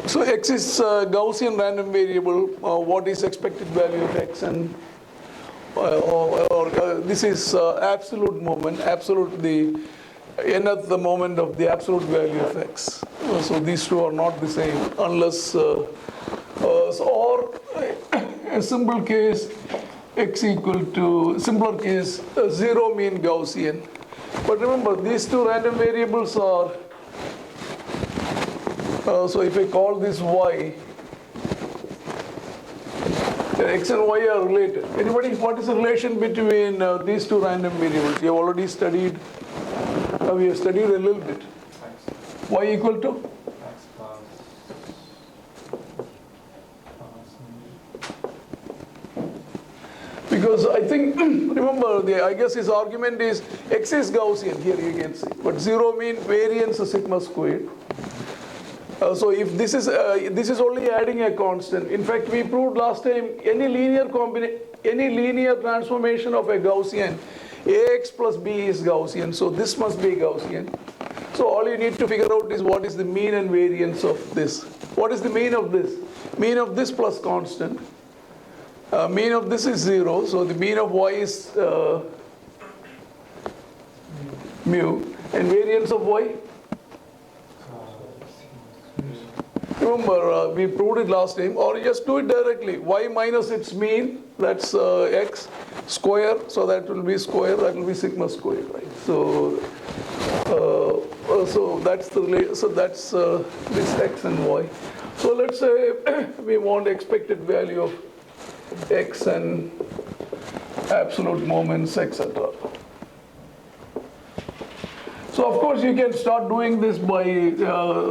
So x is Gaussian random variable. What is expected value of x, and this is absolute moment, absolute the nth the moment of the absolute value of x. So these two are not the same unless or a simple case x equal to simpler case 0 mean Gaussian. But remember, these two random variables are so if I call this y, x and y are related. Anybody, what is the relation between these two random variables? You have already studied, we have studied a little bit. Y equal to? X plus Because I think, remember, I guess his argument is x is Gaussian, here you can see. But 0 mean variance of sigma squared. So if this is only adding a constant. In fact, we proved last time any linear transformation of a Gaussian, ax plus b is Gaussian. So this must be Gaussian. So all you need to figure out is what is the mean and variance of this. What is the mean of this? Mean of this plus constant. Mean of this is 0. So the mean of y is mu. And variance of y? Remember, we proved it last time, or just do it directly. Y minus its mean, that's x square, so that will be square, that will be sigma square, right? So, so that's this x and y. So let's say we want expected value of x and absolute moments, etc. So of course you can start doing this by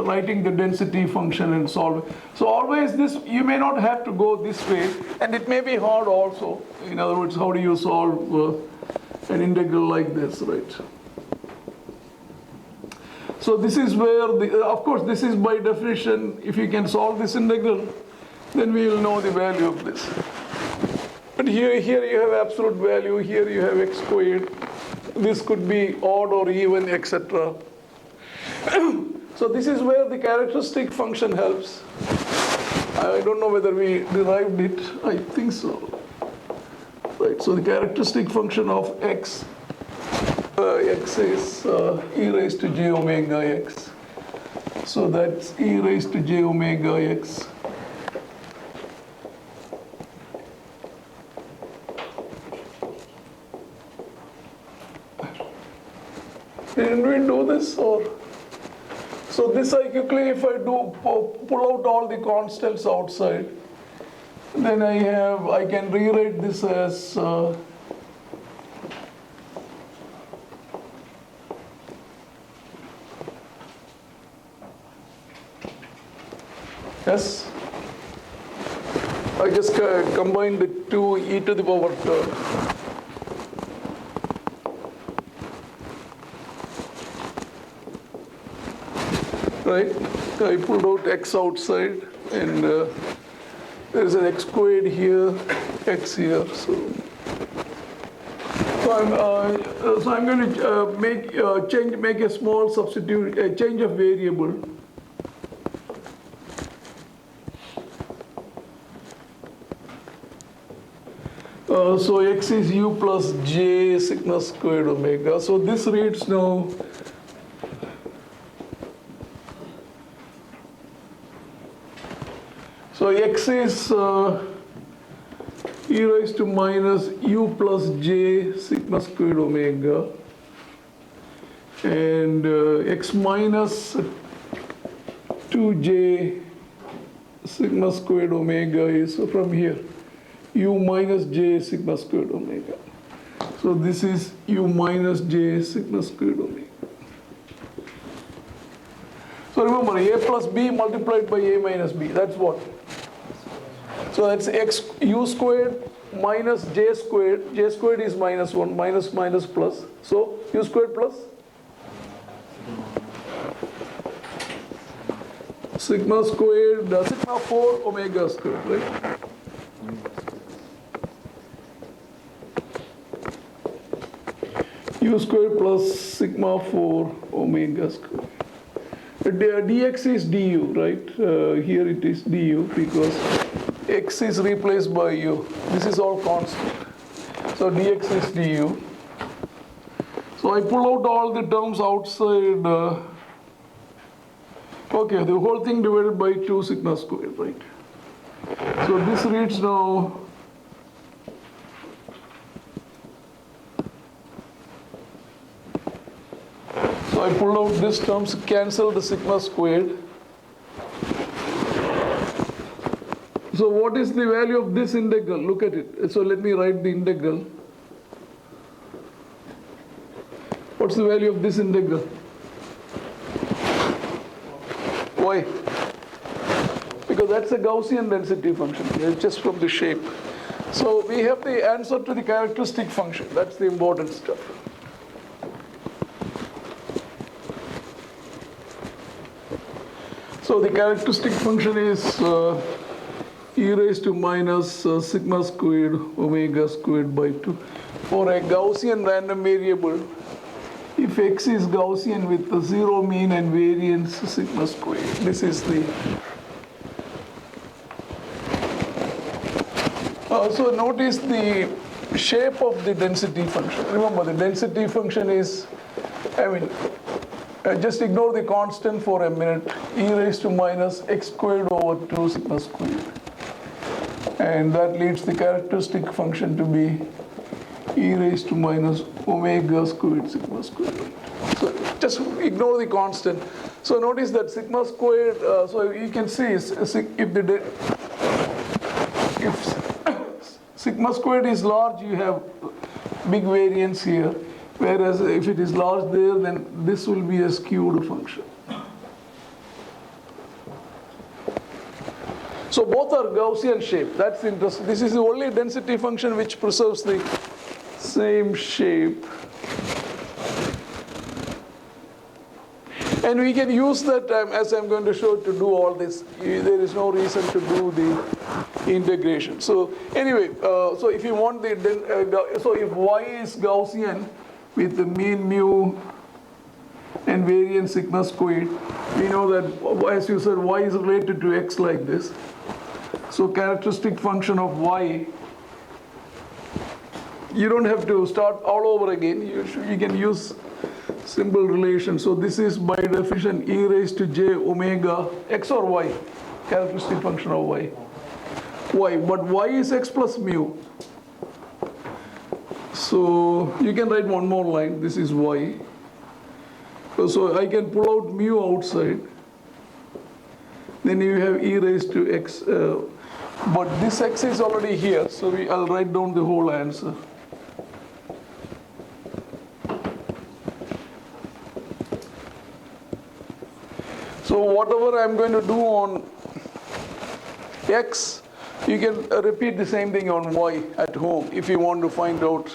writing the density function and solve it. So always this, you may not have to go this way, and it may be hard also. In other words, how do you solve an integral like this, right? So this is where, of course this is by definition, if you can solve this integral, then we will know the value of this. But here you have absolute value, here you have x squared. This could be odd or even, etc. So this is where the characteristic function helps. I don't know whether we derived it. I think so. Right. So the characteristic function of x, x is e raised to j omega x. So that's e raised to j omega x. Didn't we do this? Or so this I quickly, if I do pull out all the constants outside, then I can rewrite this as yes. I just combine the two e to the power term. Right, I pulled out x outside, and there is an x squared here, x here. So I'm going to make a small substitute, a change of variable. So x is u plus j sigma squared omega. So this reads now. So x is e raised to minus u plus j sigma squared omega, and x minus 2j sigma squared omega is from here, u minus j sigma squared omega. So this is u minus j sigma squared omega. So remember, a plus b multiplied by a minus b, that's what? So that's x u squared minus j squared. J squared is minus 1, minus minus plus. So u squared plus sigma squared, sigma 4 omega squared, right? U squared plus sigma 4 omega squared. dx is du, right? Here it is du because x is replaced by u. This is all constant. So dx is du. So I pull out all the terms outside. Okay, the whole thing divided by 2 sigma squared, right? So this reads now. So I pulled out these terms, cancel the sigma squared. So what is the value of this integral? Look at it. So let me write the integral. What's the value of this integral? Why? Because that's a Gaussian density function. It's just from the shape. So we have the answer to the characteristic function. That's the important stuff. So the characteristic function is e raised to minus sigma squared omega squared by 2 for a Gaussian random variable if x is Gaussian with the zero mean and variance sigma squared. This is the so notice the shape of the density function. Remember the density function is, just ignore the constant for a minute, e raised to minus x squared over 2 sigma squared. And that leads the characteristic function to be e raised to minus omega squared sigma squared. So just ignore the constant. So notice that sigma squared, so you can see if sigma squared is large, you have big variance here. Whereas if it is large there, then this will be a skewed function. So both are Gaussian shape. That's interesting. This is the only density function which preserves the same shape. And we can use that, as I'm going to show, to do all this. There is no reason to do the integration. So anyway, so if you want so if y is Gaussian with the mean mu and variance sigma squared, we know that, as you said, y is related to x like this. So characteristic function of y, you don't have to start all over again. You can use simple relation. So this is by definition e raised to j omega x or y, characteristic function of y. But y is x plus mu. So you can write one more line. This is y. So I can pull out mu outside. Then you have e raised to x. But this x is already here. So I'll write down the whole answer. So whatever I'm going to do on x, you can repeat the same thing on y at home if you want to find out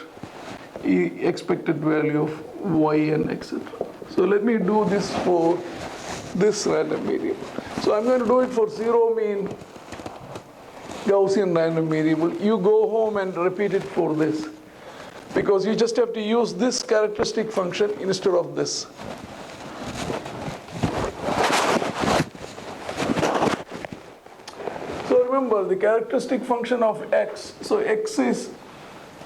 expected value of y and etc. So let me do this for this random variable. So I'm going to do it for zero mean Gaussian random variable. You go home and repeat it for this, because you just have to use this characteristic function instead of this. So remember the characteristic function of x. So x is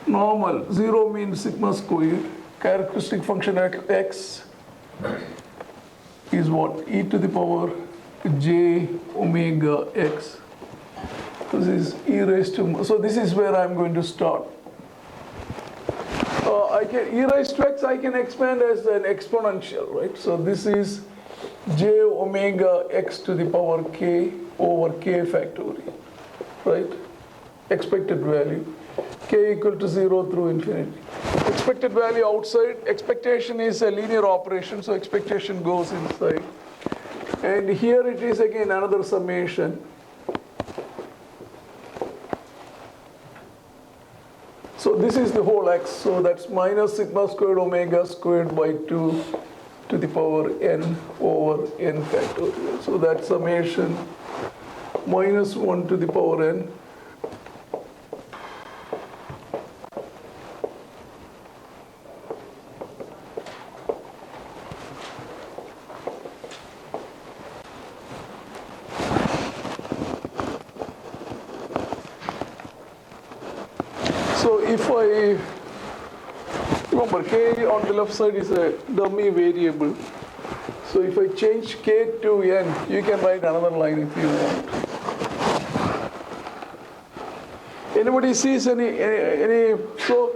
normal, zero means sigma squared. Characteristic function of x is what? E to the power j omega x. This is e raised to, so this is where I'm going to start. E raised to x I can expand as an exponential, right? So this is j omega x to the power k over k factorial, right? Expected value, k equal to 0 through infinity. Expected value outside, expectation is a linear operation, so expectation goes inside. And here it is again another summation. So this is the whole x, so that's minus sigma squared omega squared by 2 to the power n over n factorial. So that summation minus 1 to the power n So if I remember, k on the left side is a dummy variable. So if I change k to n, you can write another line if you want. Anybody sees any? So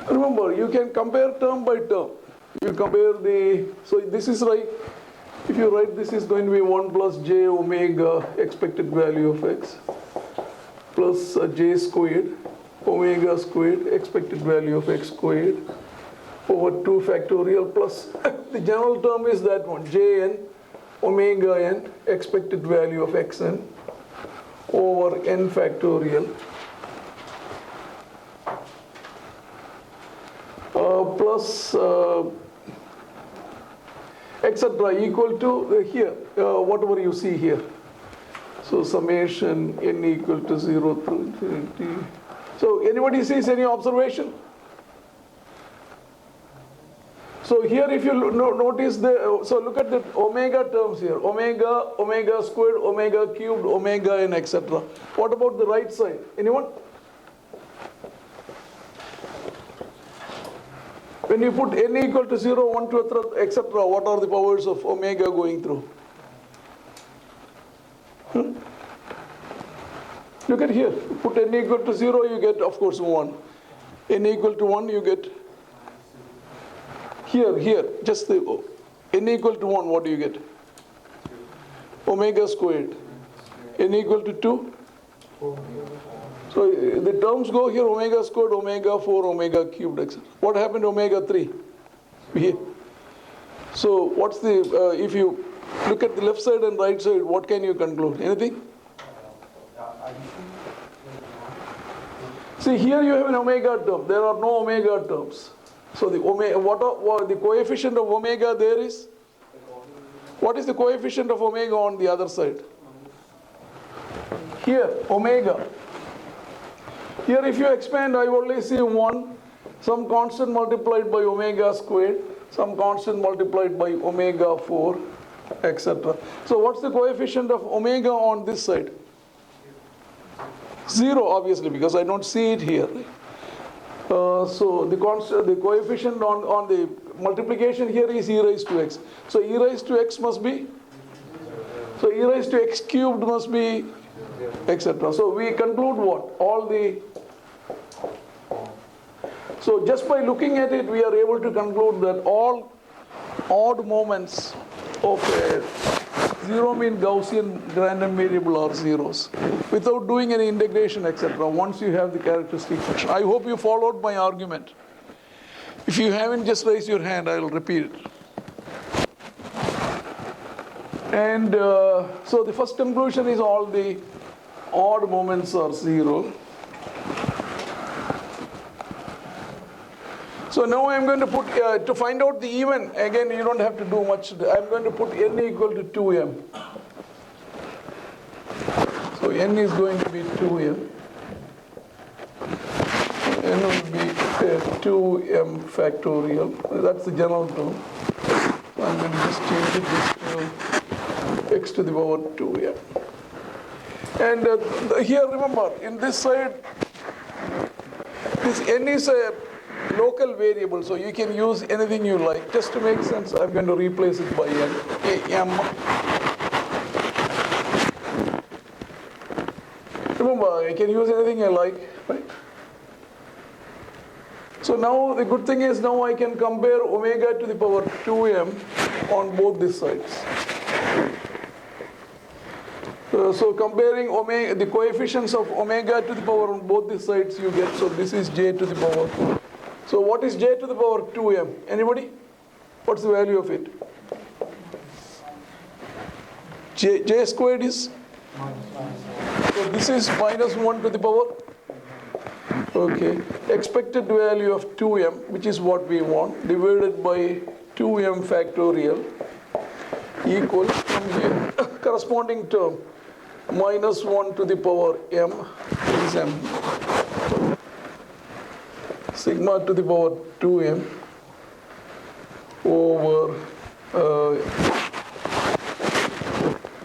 remember, you can compare term by term. You compare so this is right. If you write this is going to be 1 plus j omega expected value of x plus j squared omega squared expected value of x squared over 2 factorial plus the general term is that one, jn omega n expected value of xn over n factorial plus etc. equal to here, whatever you see here. So summation n equal to 0 through infinity. So anybody sees any observation? So here if you notice so look at the omega terms here, omega squared, omega cubed, omega n etc. What about the right side? Anyone? When you put n equal to 0, 1, 2, etc., what are the powers of omega going through? Look at here. Put n equal to 0, you get, of course, 1. N equal to 1, you get here, just the n equal to 1, what do you get? Omega squared. N equal to 2? So the terms go here, omega squared, omega 4, omega cubed, etc. What happened to omega 3? Here. So what's the, if you look at the left side and right side, what can you conclude? Anything? See, here you have an omega term. There are no omega terms. So the omega, what the coefficient of omega there is? What is the coefficient of omega on the other side? Here, omega. Here if you expand, I only see 1, some constant multiplied by omega squared, some constant multiplied by omega 4, etc. So what's the coefficient of omega on this side? 0, obviously, because I don't see it here. So the coefficient on the multiplication here is e raised to x. So e raised to x must be, so e raised to x cubed must be, etc. So we conclude what? All the, so just by looking at it, we are able to conclude that all odd moments of a zero mean Gaussian random variable are zeros without doing any integration, etc. Once you have the characteristic function. I hope you followed my argument. If you haven't, just raise your hand, I will repeat it. And so the first conclusion is all the odd moments are zero. So now I'm going to put, to find out the even, again you don't have to do much, I'm going to put n equal to 2m. So n is going to be 2m. N will be 2m factorial, that's the general term. So I'm going to just change it this to x to the power 2m. And here remember, in this side, this n is a local variable, so you can use anything you like. Just to make sense, I'm going to replace it by m. Remember, I can use anything I like, right? So now the good thing is now I can compare omega to the power 2m on both these sides. So comparing omega, the coefficients of omega to the power on both these sides you get, so this is j to the power. So what is j to the power 2m? Anybody? What's the value of it? J squared is? So this is minus 1 to the power? Okay. Expected value of 2m, which is what we want, divided by 2m factorial equal from here, corresponding term, minus 1 to the power m is m. Sigma to the power 2m over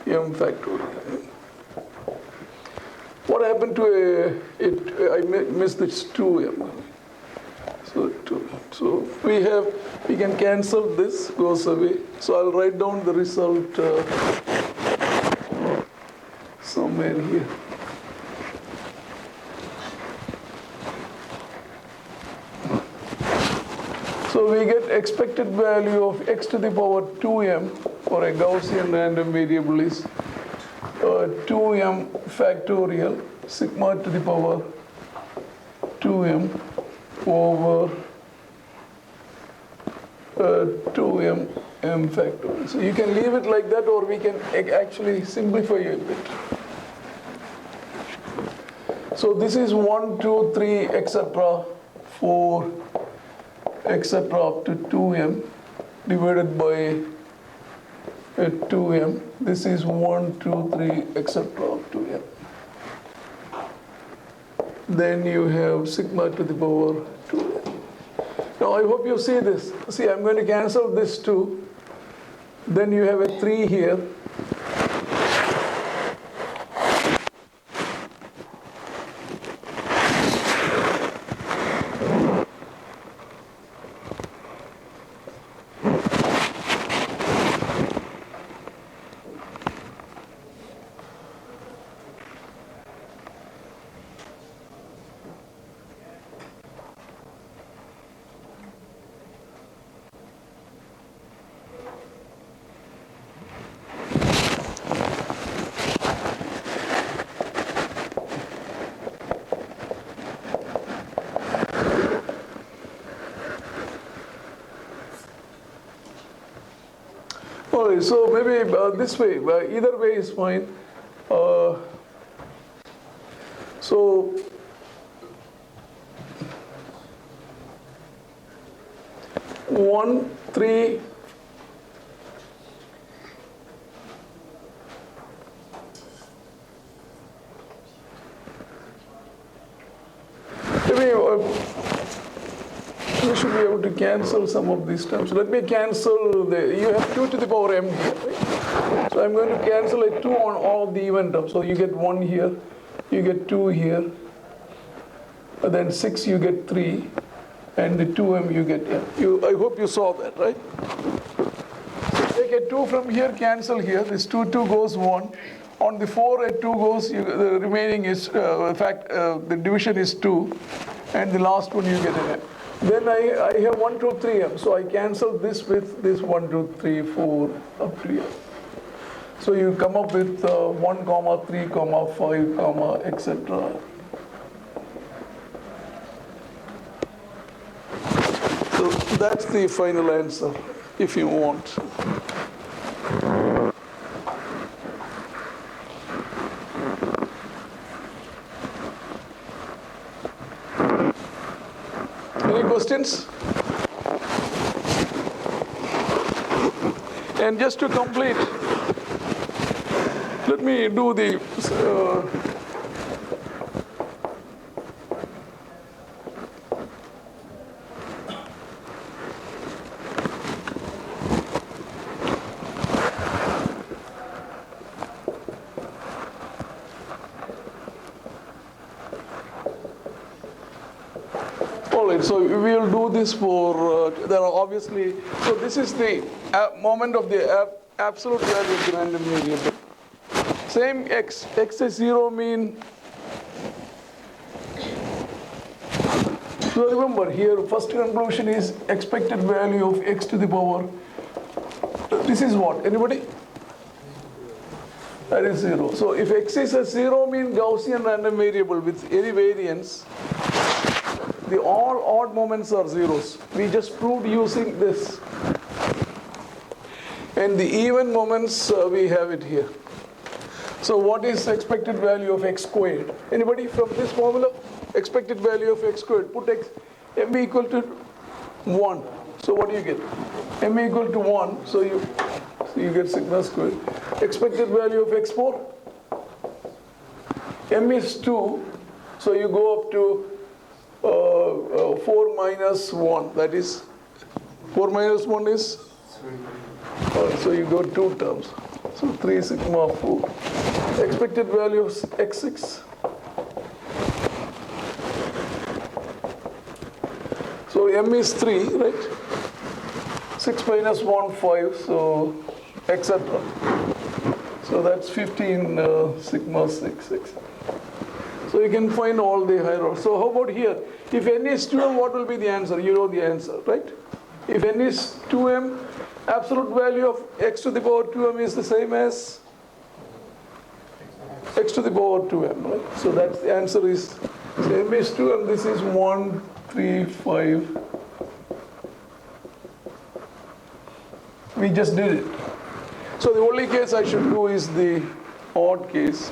m factorial. What happened to I missed this 2m. So we can cancel this, goes away. So I'll write down the result somewhere here. So we get expected value of x to the power 2m for a Gaussian random variable is 2m factorial sigma to the power 2m over 2m m factorial. So you can leave it like that, or we can actually simplify it a bit. So this is 1, 2, 3, etc., 4, etc. up to 2m divided by 2m. This is 1, 2, 3, etc. up to m. Then you have sigma to the power 2m. Now I hope you see this. See, I'm going to cancel this 2. Then you have a 3 here. All right, so maybe this way, either way is fine. So 1, 3, maybe we should be able to cancel some of these terms. Let me cancel you have 2 to the power m here, right? So I'm going to cancel a 2 on all the even terms. So you get 1 here, you get 2 here, and then 6 you get 3, and the 2m you get m. I hope you saw that, right? So take a 2 from here, cancel here. This 2 goes 1. On the 4, a 2 goes, the remaining is, in fact, the division is 2, and the last one you get an m. Then I have 1, 2, 3m. So I cancel this with this 1, 2, 3, 4 up to here. So you come up with 1, 3, 5, etc. So that's the final answer, if you want. Any questions? And just to complete, let me do the so we will do this for, there are obviously, so this is the moment of the absolute value of the random variable. Same x is 0 mean, so remember here first conclusion is expected value of x to the power, this is what, anybody? That is 0. So if x is a 0 mean Gaussian random variable with any variance, the all odd moments are zeros. We just proved using this. And the even moments, we have it here. So what is expected value of x squared? Anybody from this formula? Expected value of x squared. Put m equal to 1. So what do you get? M equal to 1. So you get sigma squared. Expected value of x4? M is 2. So you go up to 4 minus 1, that is 4 minus 1 is 3. So you go 2 terms. So 3 sigma 4. Expected value of x6. m is 3, right? 6 minus 1, 5, so etc. So that's 15 sigma 6, etc. So you can find all the hierarchy. So how about here? If n is 2m, what will be the answer? You know the answer, right? If n is 2m, absolute value of x to the power 2m is the same as x to the power 2m, right? So that's the answer is, so m is 2m, this is 1, 3, 5. We just did it. So the only case I should do is the odd case.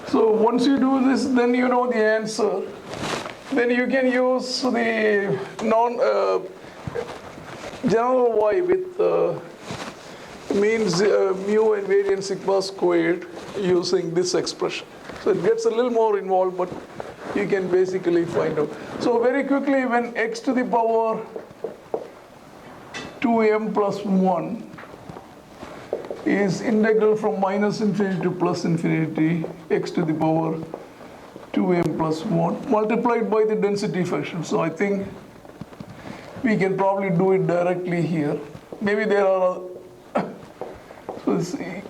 So once you do this, then you know the answer. Then you can use the general y with means mu and variance sigma squared using this expression. So it gets a little more involved, but you can basically find out. So very quickly, when x to the power 2m plus 1 is integral from minus infinity to plus infinity, x to the power 2m plus 1 multiplied by the density function. So I think we can probably do it directly here. Maybe there are, so let's see.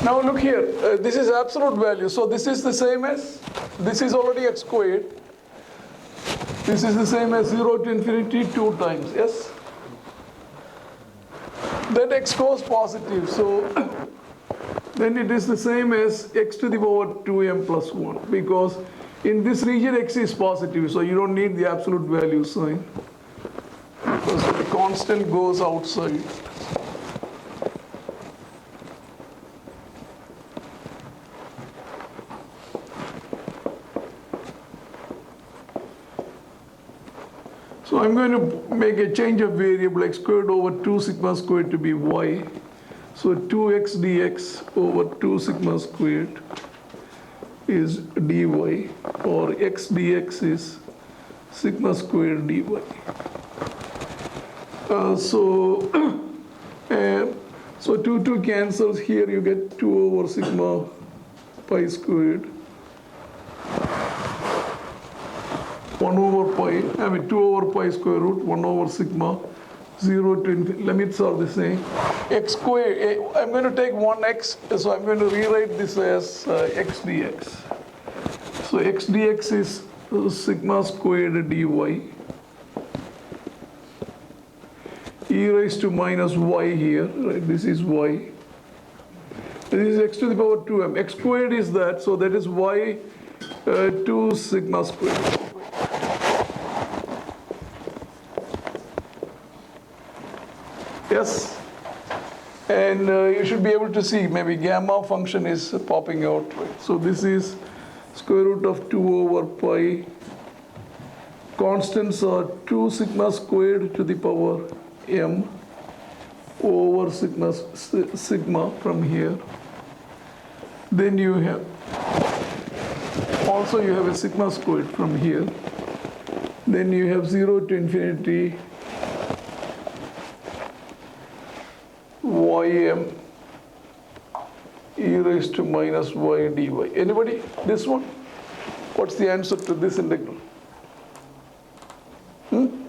Now look here, this is absolute value. So this is the same as, this is already x squared. This is the same as 0 to infinity 2 times, yes? That x goes positive, so then it is the same as x to the power 2m plus 1, because in this region x is positive, so you don't need the absolute value sign, because the constant goes outside. So I'm going to make a change of variable x squared over 2 sigma squared to be y. So 2x dx over 2 sigma squared is dy, or x dx is sigma squared dy. So 2 cancels here, you get 2 over sigma pi squared. 1 over pi, I mean 2 over pi square root, 1 over sigma, 0 to infinity, limits are the same. X squared, I'm going to take 1x, so I'm going to rewrite this as x dx. So x dx is sigma squared dy, e raised to minus y here, right? This is y. This is x to the power 2m. X squared is that, so that is y 2 sigma squared. Yes, and you should be able to see maybe gamma function is popping out, right? So this is square root of 2 over pi. Constants are 2 sigma squared to the power m over sigma from here. Then you have, also you have a sigma squared from here. Then you have 0 to infinity ym e raised to minus y dy. Anybody? This one? What's the answer to this integral? M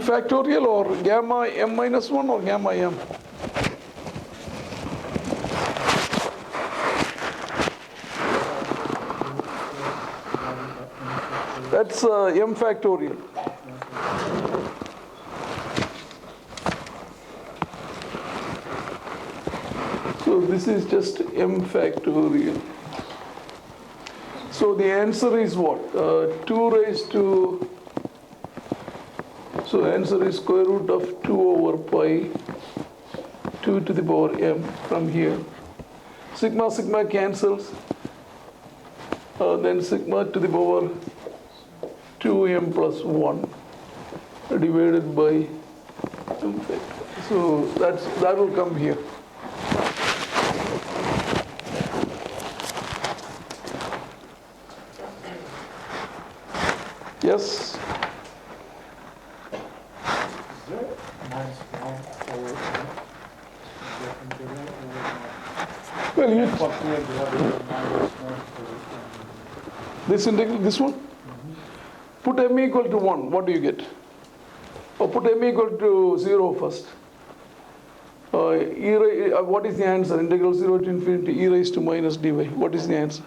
factorial or gamma m minus 1 or gamma m? That's m factorial. So this is just m factorial. So the answer is what? 2 raised to, so answer is square root of 2 over pi, 2 to the power m from here. Sigma, sigma cancels. Then sigma to the power 2m plus 1 divided by m factor. So that will come here. Yes? Well, you For here, we have minus 1. this integral, this one. Put m equal to 1. What do you get? Or put m equal to 0 first. What is the answer? Integral 0 to infinity e raised to minus dy. What is the answer?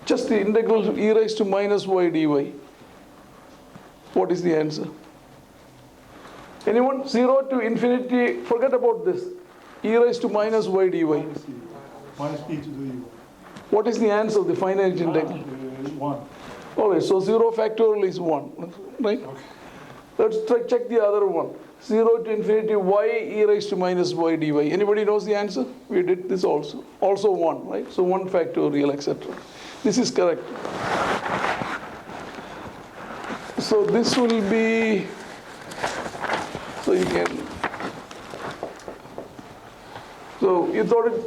Just the integral e raised to minus y dy. What is the answer? Anyone? 0 to infinity, forget about this. E raised to minus y dy. Minus e to the u. What is the answer of the finite integral? 1. Alright, so 0 factorial is 1, right? Okay. Let's check the other one. 0 to infinity y e raised to minus y dy. Anybody knows the answer? We did this also. Also 1, right? So 1 factorial, etc. This is correct. So this will be, so you can, so you thought it,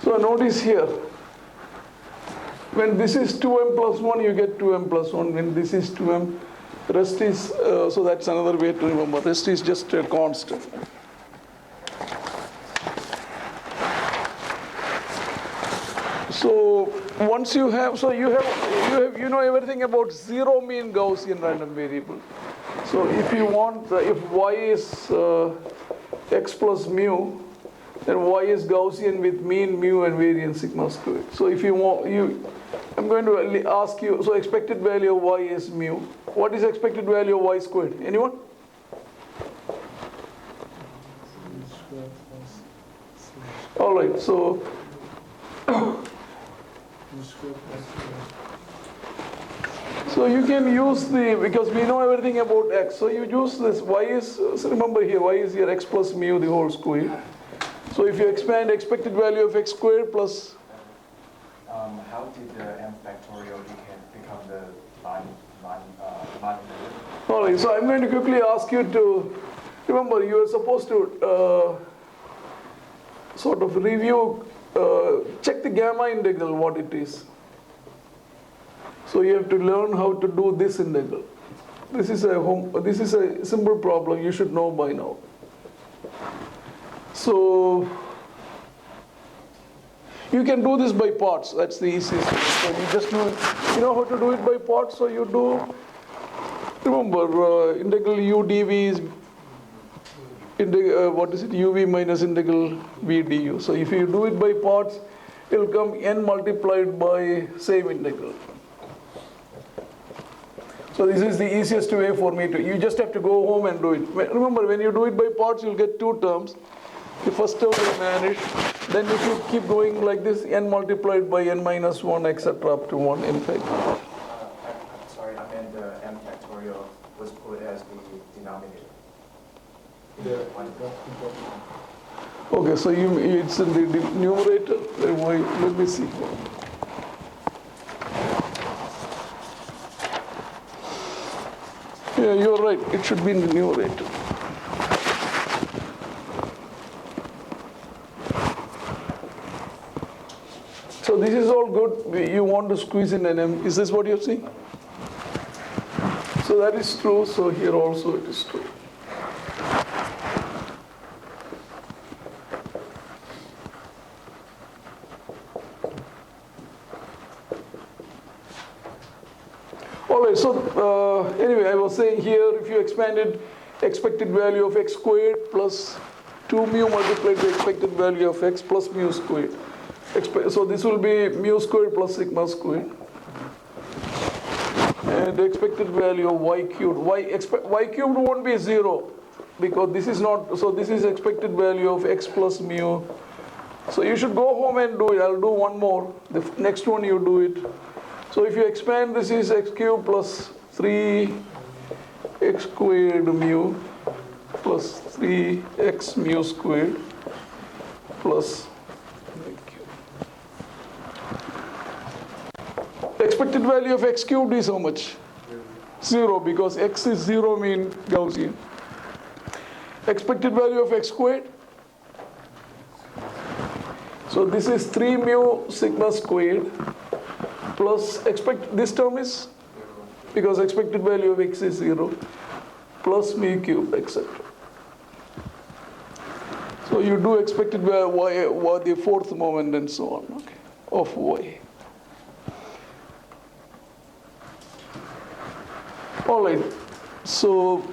so notice here, when this is 2m plus 1, you get 2m plus 1. When this is 2m, rest is, so that's another way to remember, rest is just a constant. So once you have, so you know everything about zero mean Gaussian random variable. So if you want, if y is x plus mu, then y is Gaussian with mean mu and variance sigma squared. So if you want, I'm going to ask you, so expected value of y is mu. What is expected value of y squared? Anyone? All right, so so you can use the, because we know everything about x, so you use this, y is, so remember here, y is here x plus mu the whole square. So if you expand expected value of x squared plus... how did the m factorial become the non-negative? All right, so I'm going to quickly ask you to, remember you are supposed to sort of review, check the gamma integral, what it is. So you have to learn how to do this integral. This is a simple problem you should know by now. So you can do this by parts. That's the easiest way. So you just do, you know how to do it by parts. So you do, remember, integral u dv is what is it? uv minus integral v du. So if you do it by parts, it will come n multiplied by same integral. So this is the easiest way for me to, you just have to go home and do it. Remember, when you do it by parts, you'll get two terms. The first term will vanish. Then if you keep going like this, n multiplied by n minus 1, etc. up to 1, in fact. I'm sorry, I meant the m factorial was put as the denominator. Okay, so it's in the numerator. Let me see. Yeah, you're right. It should be in the numerator. So this is all good. You want to squeeze in an m. Is this what you're saying? So that is true. So here also it is true. All right, so anyway, I was saying here, if you expanded expected value of x squared plus 2 mu multiplied by expected value of x plus mu squared. So this will be mu squared plus sigma squared. And the expected value of y cubed. Y cubed won't be 0 because this is not, so this is expected value of x plus mu. So you should go home and do it. I'll do one more. The next one you do it. So if you expand, this is x cubed plus 3x squared mu plus 3x mu squared plus expected value of x cubed is how much? 0, because x is 0 mean Gaussian. Expected value of x squared. So this is 3 mu sigma squared plus this term is because expected value of x is 0, plus mu cube, etc. So you do expected value y, the fourth moment and so on, okay, of y. All right, so